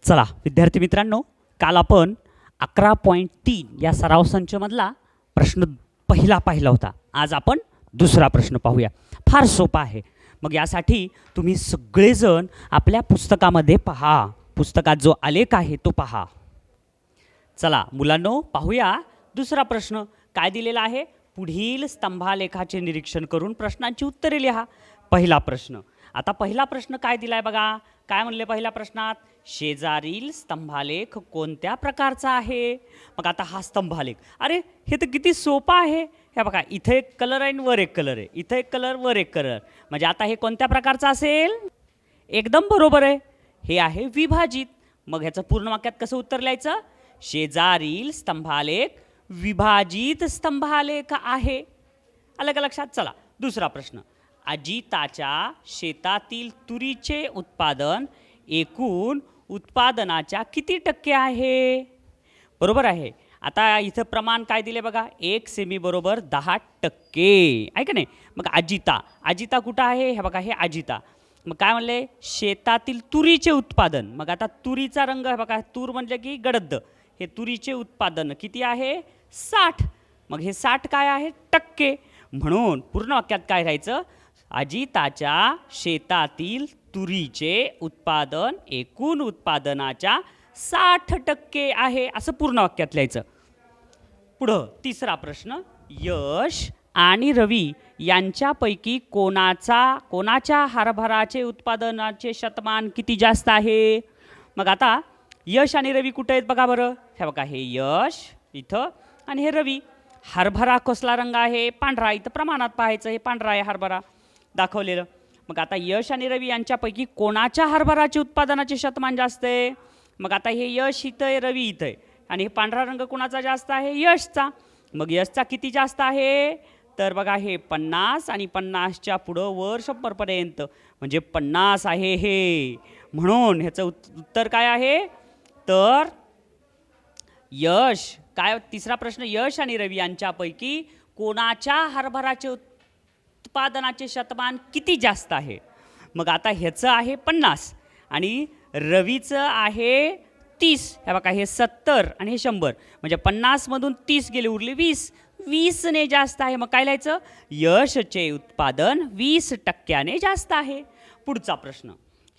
चला विद्यार्थी मित्रांनो, काल आपण 11.3 या सराव संचमधला प्रश्न पहिला पाहिला होता. आज आपण दुसरा प्रश्न पाहूया. फार सोपा आहे. मग यासाठी तुम्ही सगळेजण आपल्या पुस्तकामध्ये पहा. पुस्तकात जो आलेख आहे तो पहा. चला मुलांनो, पाहूया दुसरा प्रश्न. काय दिलेला आहे? पुढील स्तंभालेखाचे निरीक्षण करून प्रश्नांची उत्तरे लिहा. पहिला प्रश्न. आता पहिला प्रश्न काय दिलाय बघा. काय म्हणले पहिल्या प्रश्नात? शेजारील स्तंभालेख कोणत्या प्रकारचा आहे? मग आता हा स्तंभालेख, अरे हे तर किती सोपा आहे. हे बघा, इथे एक कलर आहे आणि वर एक कलर आहे, इथे एक कलर वर एक कलर. म्हणजे आता हे कोणत्या प्रकारचा असेल? एकदम बरोबर आहे, हे आहे विभाजित. मग ह्याचं पूर्ण वाक्यात कसं उत्तर लिहायचं? शेजारील स्तंभालेख विभाजित स्तंभालेख आहे. आलं का लक्षात? चला दुसरा प्रश्न. अजिताच्या शेतातील तुरीचे उत्पादन एकूण उत्पादनाच्या किती टक्के आहे? बरोबर आहे. आता इथं प्रमाण काय दिले बघा, 1 सेमी बरोबर 10%, आहे का नाही? मग अजिता कुठं आहे? हे बघा, हे अजिता. मग काय म्हणले? शेतातील तुरीचे उत्पादन. मग आता तुरीचा रंग आहे बघा, तूर म्हणजे की गडद. हे तुरीचे उत्पादन किती आहे? 60. मग हे 60 काय आहे? टक्के. म्हणून पूर्ण वाक्यात काय राहायचं? अजिताच्या शेतातील तुरीचे उत्पादन एकूण उत्पादनाच्या 60% आहे, असं पूर्ण वाक्यात लिहायचं. पुढं तिसरा प्रश्न. यश आणि रवी यांच्यापैकी कोणाच्या हरभराचे उत्पादनाचे शतमान किती जास्त आहे? मग आता यश आणि रवी कुठे आहेत बघा बरं. हे बघा, हे यश इथं आणि हे रवी. हरभरा कसला रंग आहे? पांढरा. इथं प्रमाणात पाहायचं, हे पांढरा आहे हरभरा दाखवलेलं. मग आता यश आणि रवी यांच्यापैकी कोणाच्या हरभराचे उत्पादनाचे शतमान जास्त आहे? मग आता हे यश इथं आहे, रवी इथं आहे, आणि हे पांढरा रंग कोणाचा जास्त आहे? यशचा. मग यशचा किती जास्त आहे? तर बघा, हे 50 आणि 50च्या पुढं वर 100पर्यंत, म्हणजे 50 आहे हे. म्हणून ह्याचं उत्तर काय आहे? तर यश. काय तिसरा प्रश्न. यश आणि रवी यांच्यापैकी कोणाच्या हरभराचे उत्पादनाचे शतमान किती जास्त आहे? मग आता ह्याचं आहे 50 आणि रवीचं आहे 30. हे बघा, हे 70 आणि हे 100, म्हणजे 50मधून 30 गेले, उरले 20. 20ने जास्त आहे. मग काय लिहायचं? यशचे उत्पादन 20% जास्त आहे. पुढचा प्रश्न.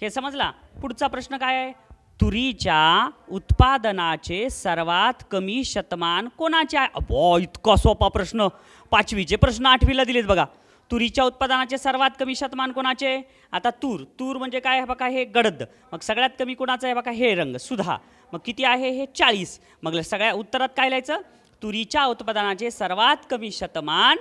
हे समजला? पुढचा प्रश्न काय आहे? तुरीच्या उत्पादनाचे सर्वात कमी शतमान कोणाचे आहे? अबो, इतका सोपा प्रश्न. 5वीचे प्रश्न 8वीला दिलेत बघा. तुरीच्या उत्पादनाचे सर्वात कमी शतमान कोणाचे? आता तूर म्हणजे काय? बघा, हे गडद. मग सगळ्यात कमी कोणाचं आहे? बघा, हे रंग सुधा. मग किती आहे? हे 40. मग सगळ्या उत्तरात काय लिहायचं? तुरीच्या उत्पादनाचे सर्वात कमी शतमान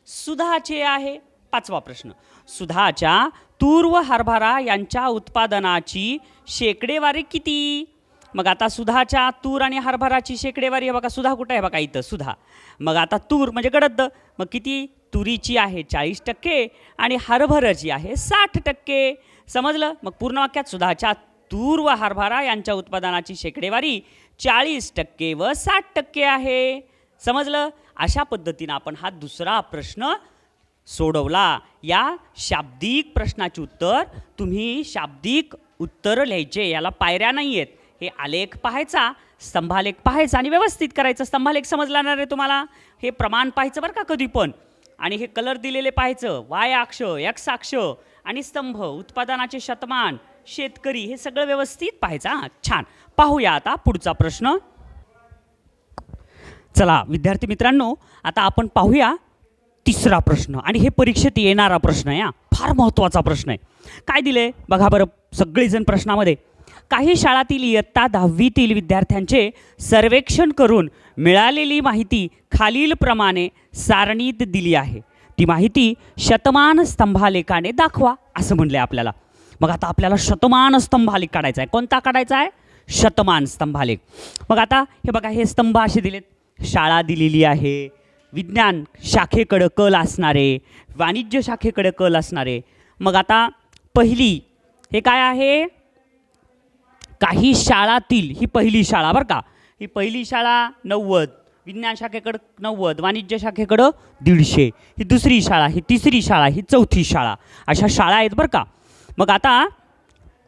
सुधाचे आहे. 5वा प्रश्न. सुधाच्या तूर व हरभरा यांच्या उत्पादनाची शेकडेवारी किती? मग आता सुधाच्या तूर आणि हरभराची शेकडेवारी, बघा सुधा कुठं आहे? बघा इथं सुधा. मग आता तूर म्हणजे गडद. मग किती? तुरीची आहे 40% आणि हरभराची आहे 60%. समजलं? मग पूर्ण वाक्यात सुधाच्या तूर व हरभरा यांच्या उत्पादनाची शेकडेवारी 40% व 60% आहे. समजलं? अशा पद्धतीनं आपण हा दुसरा प्रश्न सोडवला. या शाब्दिक प्रश्नाचे उत्तर तुम्ही शाब्दिक उत्तर लिहायचे. याला पायऱ्या नाही आहेत. हे आलेख पाहायचा, स्तंभालेख पाहायचा आणि व्यवस्थित करायचं. स्तंभालेख समजला ना रे तुम्हाला? हे प्रमाण पाहायचं बरं का कधी पण. आणि हे कलर दिलेले पाहायचं, वाय अक्ष, एक्स अक्ष आणि स्तंभ, उत्पादनाचे शतमान, शेतकरी, हे सगळं व्यवस्थित पाहायचं. छान. पाहूया आता पुढचा प्रश्न. चला विद्यार्थी मित्रांनो, आता आपण पाहूया तिसरा प्रश्न. आणि हे परीक्षेत येणारा प्रश्न आहे. फार महत्त्वाचा प्रश्न आहे. काय दिले बघा बरं सगळेजण प्रश्नामध्ये. काही शाळातील इयत्ता 10वीतील विद्यार्थ्यांचे सर्वेक्षण करून मिळालेली माहिती खालीलप्रमाणे सारणीत दिली आहे. ती माहिती शतमान स्तंभालेखाने दाखवा, असं म्हणले आपल्याला. मग आता आपल्याला शतमान स्तंभालेख काढायचा आहे. कोणता काढायचा आहे? शतमान स्तंभालेख. मग आता हे बघा, हे स्तंभ असे दिलेत. शाळा दिलेली आहे, विज्ञान शाखेकडं कल असणारे, वाणिज्य शाखेकडे कल असणारे. मग आता पहिली हे काय आहे? काही शाळातील, ही पहिली शाळा बरं का. ही पहिली शाळा 90, विज्ञान शाखेकडं 90, वाणिज्य शाखेकडं 150. ही दुसरी शाळा, ही तिसरी शाळा, ही चौथी शाळा. अशा शाळा आहेत बरं का. मग आता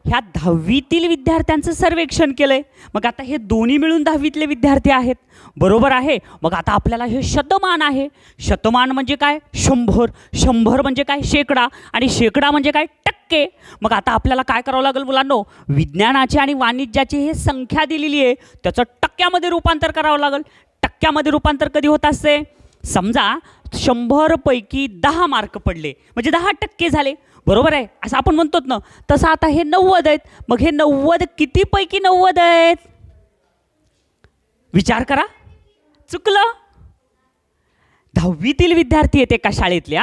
ह्या 10वीतील विद्यार्थ्यांचं सर्वेक्षण केलंय. मग आता हे दोन्ही मिळून 10वीतले विद्यार्थी आहेत, बरोबर आहे. मग आता आपल्याला हे शतमान आहे. शतमान म्हणजे काय? 100. 100 म्हणजे काय? शेकडा. आणि शेकडा म्हणजे काय? टक्के. मग आता आपल्याला काय करावं लागेल मुलांनो? विज्ञानाची आणि वाणिज्याची हे संख्या दिलेली आहे, त्याचं टक्क्यामध्ये रूपांतर करावं लागेल. टक्क्यामध्ये रूपांतर कधी होत असते? समजा 100 पैकी 10 मार्क पडले म्हणजे 10% झाले, बरोबर आहे, असं आपण म्हणतो ना. तसं आता हे 90 आहेत. मग हे 90 किती पैकी 90 आहेत? विचार करा. चुकलं. 10वीतील विद्यार्थी आहेत एका शाळेतले.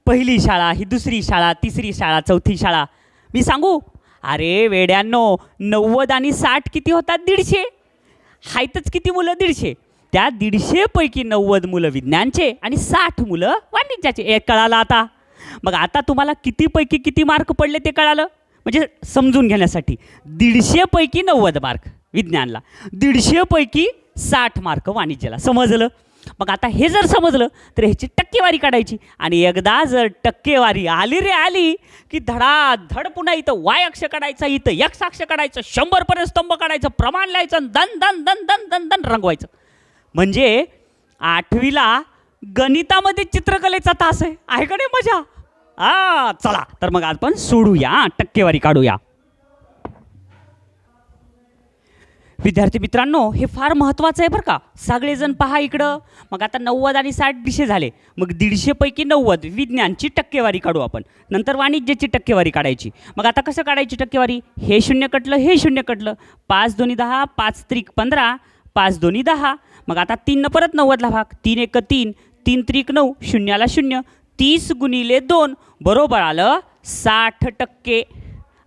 पहिली शाळा, ही दुसरी शाळा, तिसरी शाळा, चौथी शाळा. मी सांगू? अरे वेड्यांनो, 90 आणि 60 किती होतात? 150. हायतच किती मुलं? 150. त्या 150 पैकी 90 मुलं विज्ञानचे आणि 60 मुलं वाणिज्याचे. हे कळालं आता. मग आता तुम्हाला किती पैकी किती मार्क पडले ते कळालं. म्हणजे समजून घेण्यासाठी 150 पैकी 90 मार्क विज्ञानला, 150 पैकी 60 मार्क वाणिज्याला. समजलं? मग आता हे जर समजलं तर ह्याची टक्केवारी काढायची. आणि एकदा जर टक्केवारी आली रे आली की धडाधड पुन्हा इथं वाय अक्ष काढायचं, इथं एक्स अक्ष काढायचं, 100 पर्यंत स्तंभ काढायचं, प्रमाण लिहायचं, दन दन दन दन दन दन रंगवायचं. म्हणजे 8वीला गणितामध्ये चित्रकलेचा तास आहे का नाही? मजा. चला तर मग आपण सोडूया, टक्केवारी काढूया. विद्यार्थी मित्रांनो, हे फार महत्त्वाचं आहे बरं का. सगळेजण पहा इकडं. मग आता 90 आणि 60 150 झाले. मग 150 पैकी 90 विज्ञानची टक्केवारी काढू आपण. नंतर वाणिज्याची टक्केवारी काढायची. मग आता कसं काढायची टक्केवारी? हे 0 कटलं, हे 0 कटलं. 5 2 10, 5 3 15, 5 2 10. मग आता 3 परत 90ला भाग. 3 1 3, 3 3 9, 0ला 0. 30 गुणिले 2 बरोबर आलं 60%.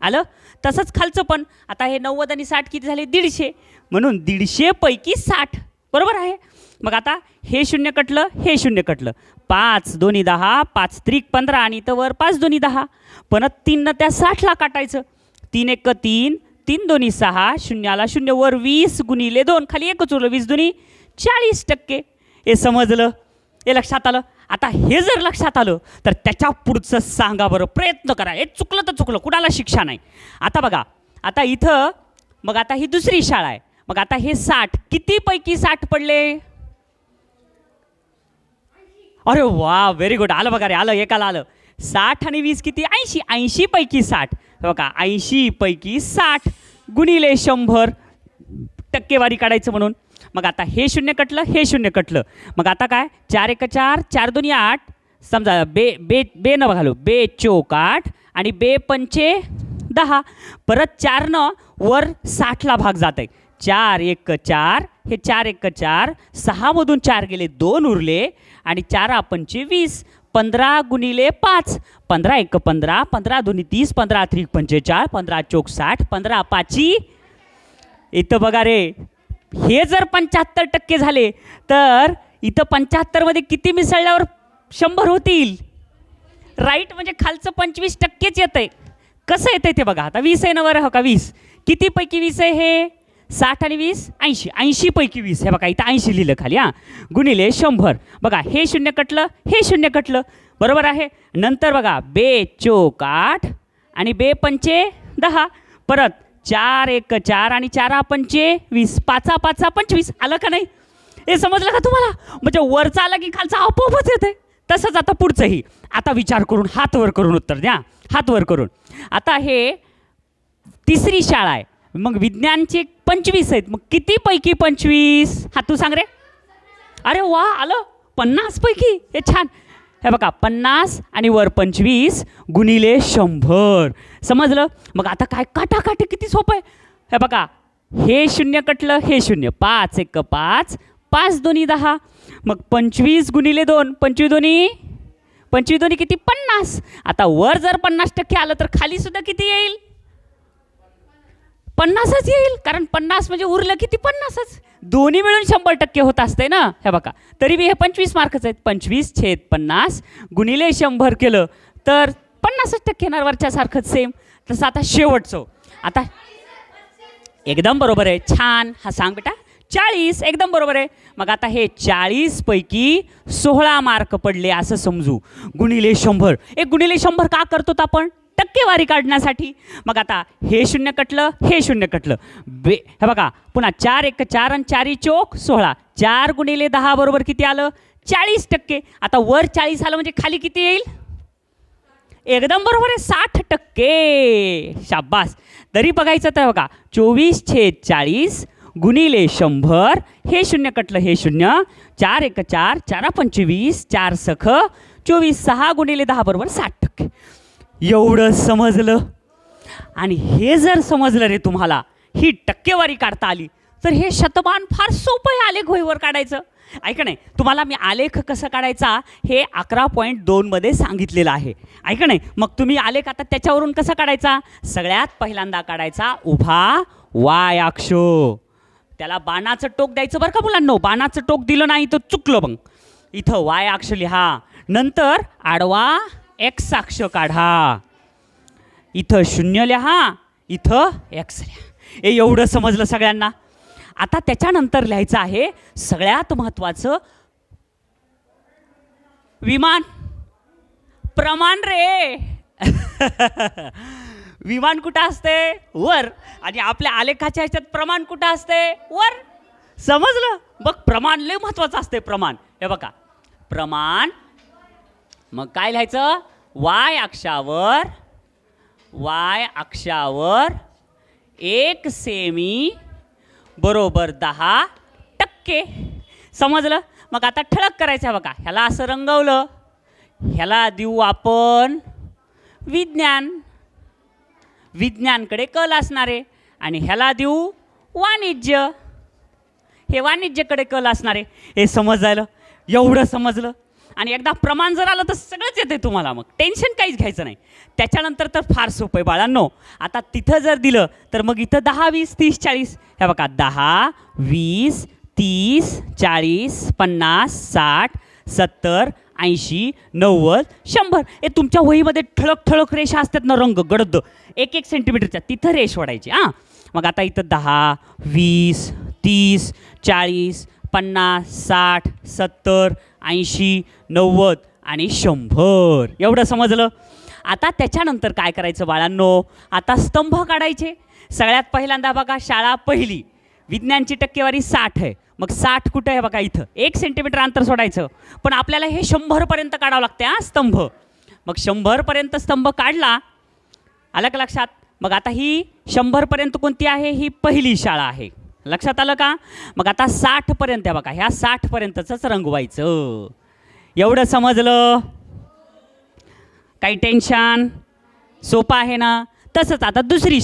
आलं? तसंच खालचं पण. आता हे 90 आणि 60 किती झाले? 150. म्हणून 150 पैकी 60 बरोबर आहे. मग आता हे 0 कटलं, हे 0 कटलं. 5 2 10, 5 3 15 आणि इथं वर 5 2 10. परत 3 त्या 60ला काटायचं. 3 1 3, 3 2 6, 0ला 0. वर 20 गुणिले 2, खाली एकच उरलं. 20 2 40%. हे समजलं? हे लक्षात आलं? आता हे जर लक्षात आलं तर त्याच्या पुढचं सांगा बरं, प्रयत्न करा. हे चुकलं तर चुकलं, कुणाला शिक्षा नाही. आता बघा, आता इथं मग आता ही दुसरी शाळा आहे. मग आता हे 60 किती पैकी 60 पडले? अरे वा, व्हेरी गुड. आलं बघा रे, आलं, एकाला आलं. 60 आणि 20 किती? 80. 80 पैकी 60 बघा, 80 पैकी 60 गुणिले 100 टक्केवारी काढायचं म्हणून. मग आता हे 0 कटलं, हे 0 कटलं. मग आता काय? 4 1 4, 4 2 8. समजा बे न घालू, बे चोक 8 आणि बे पंचे 10. परत 4 न वर 60ला भाग जात आहे. 4 1 4, हे 4 1 4, 6 मधून 4 गेले, 2 उरले आणि 4 पंचे 20. 15 गुणिले 5, 15 1 15, 15 2 30, 15 3 45, 15 चोक 60, 15 5. इथं बघा रे, हे जर 75% झाले तर इथं 75 किती मिसळल्यावर 100 होतील? राईट. म्हणजे खालचं 25%च येतंय. कसं येतंय ते बघा. आता 20 आहे ना वर, हो का? 20 किती पैकी 20 आहे? हे 60 आणि 20 80. 80 पैकी 20. हे बघा इथं 80 लिहिलं खाली. गुणिले 100. बघा हे 0 कटलं, हे 0 कटलं, बरोबर आहे. नंतर बघा बे चोक 8 आणि बे पंचे 10. परत 4 1 4 आणि 4 पंचे 20. 5 5 25. आलं का नाही? हे समजलं का तुम्हाला? म्हणजे वरचा आला की खालचा आपोआपच येते. तसंच आता पुढचंही. आता विचार करून हात वर करून उत्तर द्या, हात वर करून. आता हे तिसरी शाळा आहे. मग विज्ञानचे 25 आहेत. मग किती पैकी 25? हा तू सांग रे. अरे वा, आलं. 50 पैकी. हे छान. हे बघा 50 आणि वर 25 गुणिले 100. समजलं? मग आता काय? काटाकाटी किती सोपं आहे. हे बघा हे 0 कटलं, हे 0. 5 1 5, 5 2 10. मग 25 गुणिले 2, 25 2 किती? 50. आता वर जर 50% आलं तर खाली सुद्धा किती येईल? 50च येईल. कारण 50 म्हणजे उरलं किती? 50च. दोन्ही मिळून 100% होत असते ना. हे बघा तरी बी हे 25 मार्कच आहेत. 25/50 गुणिले 100 केलं तर 50% येणार, वरच्यासारखंच सेम. तसं आता शेवटचं. आता एकदम बरोबर आहे, छान. हा सांग बेटा. 40. एकदम बरोबर आहे. मग आता हे 40 पैकी 16 मार्क पडले असं समजू. गुणिले 100. गुणिले 100 का करतो आपण? टक्केवारी काढण्यासाठी. मग आता हे शून्य कटलं, हे शून्य कटलं, हे बघा पुन्हा 4 1 4 आणि 4 चोक 16. 4 गुणिले 10 बरोबर किती आलं? 40%. आता वर 40 आलं म्हणजे खाली किती येईल? एकदम बरोबर आहे, 60%. शाबास. तरी बघायचं तर बघा 24/40 गुणिले 100. हे शून्य कटलं, हे शून्य. 4 1 4 4 25 4 सख 24. 6 गुणिले 10 बरोबर 60%. एवढं समजलं. आणि हे जर समजलं रे तुम्हाला, ही टक्केवारी काढता आली, तर हे शतमान फार सोपं आहे आलेख वहीवर काढायचं. ऐका नाही, तुम्हाला मी आलेख कसं काढायचा हे 11.2 मध्ये सांगितलेलं आहे. ऐका नाही, मग तुम्ही आलेख आता त्याच्यावरून कसा काढायचा? सगळ्यात पहिल्यांदा काढायचा उभा वाय अक्ष. त्याला बाणाचं टोक द्यायचं बरं का मुलांनो. बाणाचं टोक दिलं नाही तर चुकलं. मग इथं वाय अक्ष लिहा. नंतर आडवा एक्स अक्ष काढा. इथं 0 लिहा, इथं एक्स लिहा. हे एवढं समजलं सगळ्यांना. आता त्याच्यानंतर लिहायचं आहे सगळ्यात महत्त्वाचं विमान प्रमाण रे. विमान कुठं असते? वर. आणि आपल्या आलेखाच्या ह्याच्यात प्रमाण कुठं असते? वर. समजलं? बघ प्रमाण लय महत्त्वाचं असते. प्रमाण हे बघा, प्रमाण. मग काय लिहायचं? वाय अक्षावर 1 सेमी बरोबर 10%. समजलं? मग आता ठळक करायचं बघा. ह्याला असं रंगवलं, ह्याला देऊ आपण विज्ञान. विज्ञानकडे कल असणारे. आणि ह्याला देऊ वाणिज्य. हे वाणिज्यकडे कल असणारे. हे समजलं? एवढं समजलं. आणि एकदा प्रमाण जर आलं तर सगळंच येते तुम्हाला. मग टेन्शन काहीच घ्यायचं नाही. त्याच्यानंतर तर फार सोपं आहे बाळांनो. आता तिथं जर दिलं तर मग इथं 10 20 30 40. हे बघा 10 20 30 40 50 60 70 80 90 100. हे तुमच्या वहीमध्ये ठळक ठळक रेषा असतात ना, रंग गडद 1 सेंटीमीटरच्या, तिथं रेष ओढायची. हां, मग आता इथं 10 20 30 40 50 60 70 80 90 आणि 100. एवढं समजलं? आता त्याच्यानंतर काय करायचं बाळांनो? आता स्तंभ काढायचे. सगळ्यात पहिल्यांदा बघा, शाळा पहिली, विज्ञानची टक्केवारी 60 आहे. मग 60 कुठं आहे? बघा इथं 1 सेंटीमीटर अंतर सोडायचं. पण आपल्याला हे 100पर्यंत काढावं लागते. हां, स्तंभ. मग 100पर्यंत स्तंभ काढला. आलं का लक्षात? मग आता ही 100पर्यंत कोणती आहे? ही पहिली शाळा आहे. लक्षात आलं का? मग आता 60पर्यंत आहे बघा, ह्या 60पर्यंतच रंगवायचं. एवढं समजलं? काही टेन्शन? सोपं आहे ना? तसंच आता दुसरी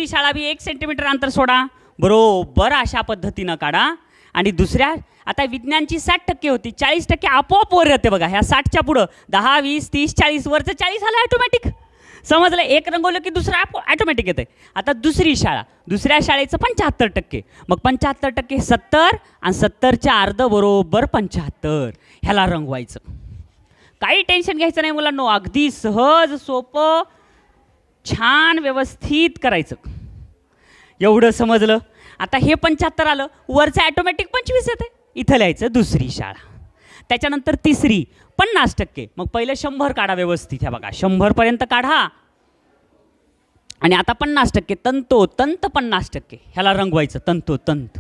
शाळा बी 1 सेंटीमीटर अंतर सोडा. बरोबर अशा पद्धतीनं काढा. आणि दुसऱ्या, आता विज्ञानची 60% होती, 40% आपोआप वर येते बघा. ह्या 60च्या पुढं 10 20 30 40, वरचं 40 आलं ऑटोमॅटिक. समजलं? एक रंगवलं की दुसरं ऑटोमॅटिक येतं. आता दुसरी शाळा, दुसऱ्या शाळेचं 75%. मग 75% 70 आणि 70च्या अर्ध बरोबर 75. ह्याला रंगवायचं. काही टेन्शन घ्यायचं नाही मुलांनो. अगदी सहज सोपं छान व्यवस्थित करायचं. एवढं समजलं? आता हे 75 आलं, वरचं ऑटोमॅटिक 25 येते. इथं लिहायचं दुसरी शाळा. त्याच्यानंतर तिसरी 50%. मग पहिलं 100 काढा व्यवस्थित. ह्या बघा 100पर्यंत काढा. आणि आता 50%, तंतोतंत 50%. ह्याला रंगवायचं तंतोतंत.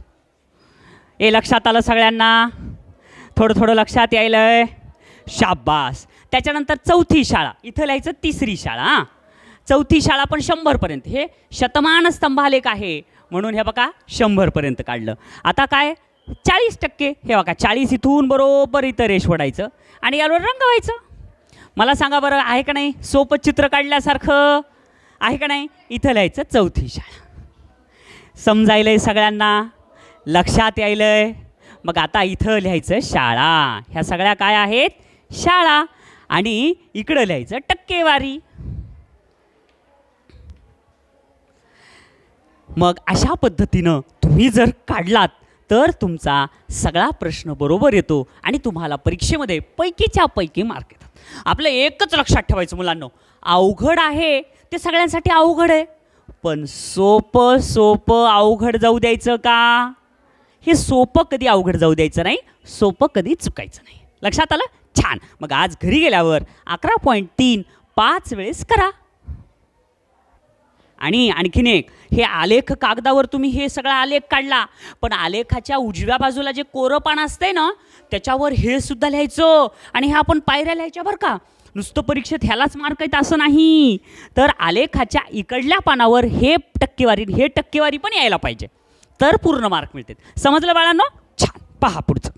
हे लक्षात आलं सगळ्यांना? थोडं थोडं लक्षात यायलंय? शाबास. त्याच्यानंतर चौथी शाळा, इथं लिहायचं तिसरी शाळा. चौथी शाळा पण 100पर्यंत. हे शतमान स्तंभालेख आहे म्हणून हे बघा 100पर्यंत काढलं. आता काय? 40%. हे बघा 40 इथून बरोबर इथं रेष ओढायचं आणि यावर रंगवायचं. मला सांगा बरं, आहे का नाही सोपं चित्र काढल्यासारखं? आहे का नाही? इथं लिहायचं चौथी शाळा. समजायलंय सगळ्यांना? लक्षात यायलंय? मग आता इथं लिहायचं शाळा. ह्या सगळ्या काय आहेत? शाळा. आणि इकडं लिहायचं टक्केवारी. मग अशा पद्धतीनं तुम्ही जर काढलात तर तुमचा सगळा प्रश्न बरोबर येतो आणि तुम्हाला परीक्षेमध्ये पैकीच्या पैकी मार्क येतात. आपलं एकच लक्षात ठेवायचं मुलांनो, अवघड आहे ते सगळ्यांसाठी अवघड आहे, पण सोपं सोपं अवघड जाऊ द्यायचं का? हे सोपं कधी अवघड जाऊ द्यायचं नाही, सोपं कधी चुकायचं नाही. लक्षात आलं? छान. मग आज घरी गेल्यावर 11.3 5 वेळेस करा. आणि आणखीन एक, हे आलेख कागदावर तुम्ही हे सगळा आलेख काढला, पण आलेखाच्या उजव्या बाजूला जे कोरं पान असतंय ना, त्याच्यावर हे सुद्धा लिहायचं. आणि हे आपण पायऱ्या लिहायच्या बरं का. नुसतं परीक्षेत ह्यालाच मार्क आहेत असं नाही, तर आलेखाच्या इकडल्या पानावर हे टक्केवारी पण यायला पाहिजे, तर पूर्ण मार्क मिळतात. समजलं बाळांनो? छान. पहा पुढचं.